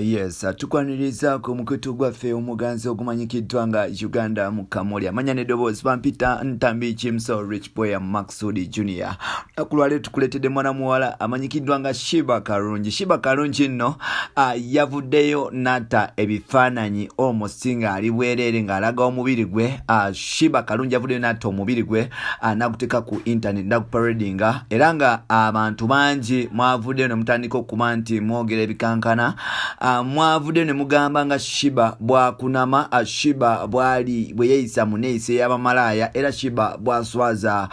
Yes, tukwaniriza ku mukutu gwaffe omuganzi ogumanyikiddwa nga Uganda Mukamooli amanya n'eddoboozi bampita Ntambi Chimso Rich Boy Maxudi Junior. Akulwale tukuletedde mwana muwala amanyikiddwa nga Sheebah Karungi. Sheebah Karungi nno yavuddeyo n'atta ebifaananyi almost nga ali bwereere ng'alaga omubiri gwe. Sheebah Karungi yavuddeyo n'atta omubiri gwe n'aguteeka ku internet n'aguparadinga era nga abantu bangi mwavuddeyo ne mutandika okuba nti mwogera ebikankana. Mwavudde ne mugamba nga Sheebah bwakunama, Sheebah bwali bweyeyisa mu neeyisa y'Abamalaaya era Sheebah bwaswaza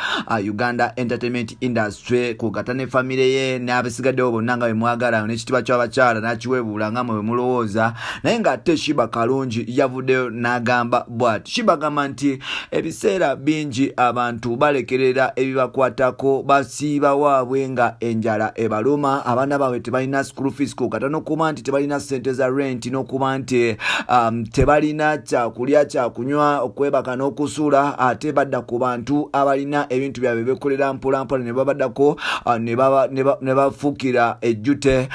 Uganda entertainment industry kugata ne famire ye n'abasigaddewo bonna nga bwe mwagala n'ekitiibwa ky'abakyala n'akiweebuula nga mwe mulowooza, naye ng'ate Sheebah Karungi yavuddeyo n'agamba bw'ati. Sheebah agamba nti ebiseera bingi abantu balekerera ebibakwatako basiiba waabwe nga enjala ebaluma, abaana baabwe tebalina school fees kugata n'okuba nti tebalina sente za rent n'okuba nti tebalina kyakulya kyakunywa okwebaka n'okusula, ate badda ku bantu abalina ebintu byabwe bekolera mpolampola ne babaddako ne bafuukira ejjute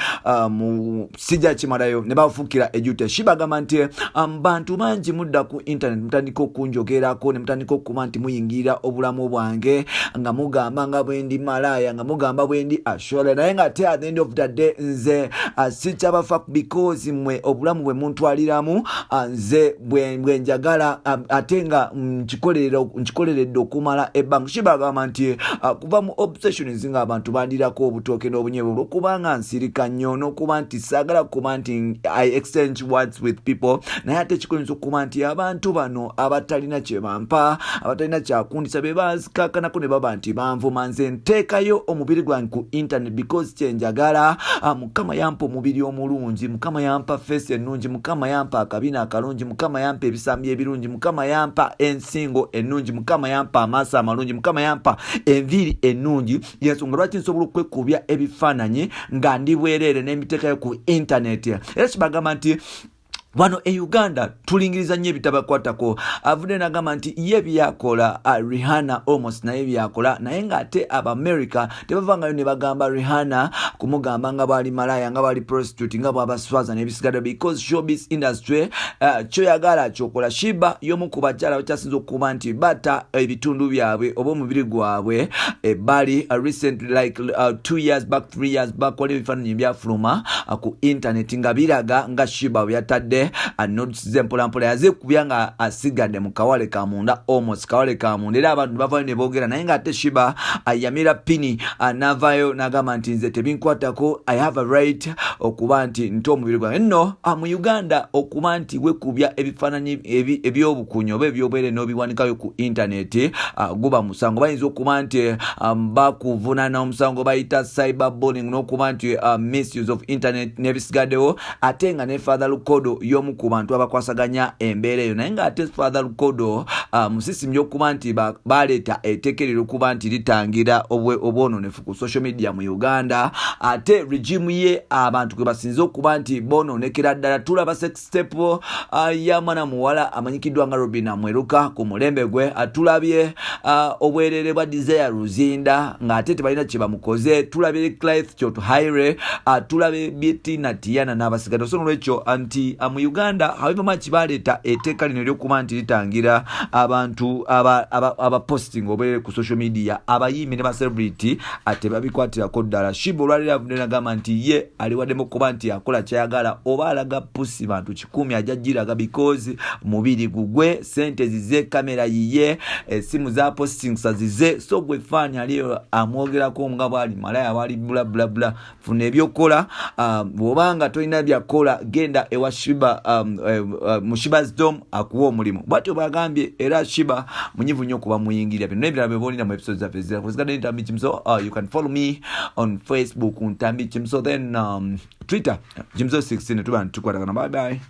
mu sijja kimalayo ne bafuukira ejjute. Sheebah agamba nti bantu bangi mudda ku internet mutandika okunjogerako ne mutandika okuba nti muyingira obulamu bwange nga mugamba nga bwendi malaaya nga mugamba bwendi ashole, naye nga ate at the end of the day nze sikyabafa because mwe obulamu bwe muntwaliramu nze bwe njagala ate nga nkikoleredde okumala ebbanga. Sheebah agamba nti kuva mu obsessions nga abantu bandirako obutooke n'obunyebwa olwokubanga nsirika nnyo n'okuba nti saagala kuba nti I exchange words with people, naye ate kikolinza okuba nti abantu bano abatalina kye bampa abatalina kyakundisa be banzikakanako ne baba nti banvuma, nze nteekayo omubiri gwange ku internet because kyenjagala. Mukama yampa omubiri omulungi, Mukama yampa face ennungi, Mukama yampa akabina akalungi, Mukama yampa ebisambi ebirungi, Mukama yampa ensingo ennungi, Mukama yampa amaaso amalungi, Mukama yampa enviiri ennungi. Yensonga lwaki nsobola okwekubya ebifaananyi nga ndi bwereere n'embiteekayo ku internet. Era Sheebah agamba nti wano e Uganda tulingiriza nnyo ebitabakwatako. Avudde n'agamba nti ye byakola Rihanna almost naye byakola, naye ng'ate Aba-America tebavangayo ne bagamba Rihanna kumugamba nga bwali malaaya nga bwali prostitute nga bwabaswaza n'ebisigadde because showbiz industry kyoyagala kyokola. Sheebah y'omu ku bakyala bakyasinza okuba nti bata ebitundu byabwe oba omubiri gwabwe ebbali recently like 2 years back 3 years back waliwo ebifaananyi byafuluma ku internet nga biraga nga Sheebah bwe yatadde anotisize mpolampola yazekubya nga asigadde mu kawale ka munda almost kawale ka munda era abantu bavayo ne boogera, naye ng'ate Sheebah yamira pini n'avaayo n'agamba nti nze tebinkwatako, I have a right okuba nti nti omubiri gwange nno mu Uganda okuba nti wekubya ebifaananyi ebyobukunyo oba ebyobwere n'obiwanikayo ku internet guba musango. Bayinza okuba nti bakuvunaana omusango bayita cyberbullying n'okuba nti misuse of internet n'ebisigaddewo, ate nga ne Father Lukodo y'omu ku bantu abakwasaganya embeera eyo, naye ng'ate Father Lukodo musisimu y'okuba nti baleeta etteekerero okuba nti litangira obwononefu ku social media mu Uganda, ate regime ye abantu kwe basinze okuba nti boononekera ddala. Tulaba sex step ya mwana muwala amanyikiddwa nga Robina Mweruka ku mulembe gwe, tulabye obwerere bwa Desire Ruzinda ng'ate tebalina kye bamukoze, tulabye Clive Kyotohaire, tulabye Betty Natiana n'abasigadde. So n'olwekyo anti mu Uganda however much baleeta etteeka lino ery'okuba nti litangira abantu aba posting obwerere ku social media, abayimbi ne ba celebrity ate babikwatirako ddala. Sheebah olwaliro avudde n'agamba nti ye aliwaddemu okuba nti akola kyayagala oba alaga pusi bantu 100 ajagiraga because mubiri gugwe, sente zize, kamera yiye, simu za posting sazize, so gwe fani aliyo amwogerako nga bwali malaaya bwali bla bla bla. Funa ebyokola bw'obanga tolina byakola genda ewa Sheebah mu Sheebah's Dome akuwa omulimu. Bwatyo bagambye era Sheebah munyivu nnyo kuba muyingira bino n'ebirala bye boolina mu episodes zaffe zirakozigana Ntambi Chimso. You can follow me on Facebook Ntambi Chimso, then Twitter Chimso 16. Tuba tukwatagana. Bye bye.